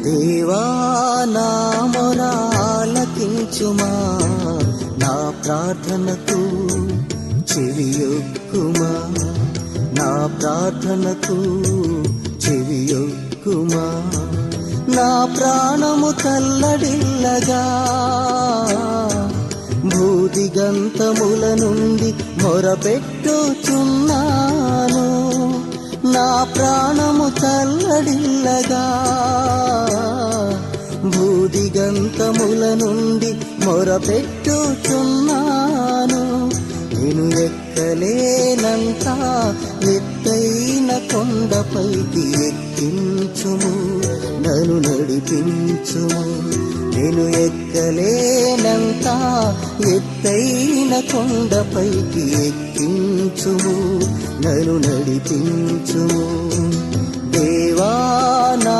దేవా నా మొర ఆలకించుమా, నా ప్రార్థనకు చెవియొక్కుమా, నా ప్రార్థనకు చెవియొక్కుమా. నా ప్రాణము తల్లడిల్లగా భూదిగంతముల నుండి మొరపెట్టుచున్నాను. నా ప్రాణము తల్లడిల్లగా భూదిగంతముల నుండి మొరపెట్టుచున్నాను. నేను ఎక్కలేనంత ఎత్తైన కొండపైకి ఎక్కించుము, నన్ను నడిపించుము. నేను ఎక్కలేనంత ఎత్తైన కొండపైకి ఎక్కించుము, నన్ను నడిపించుము. దేవా నా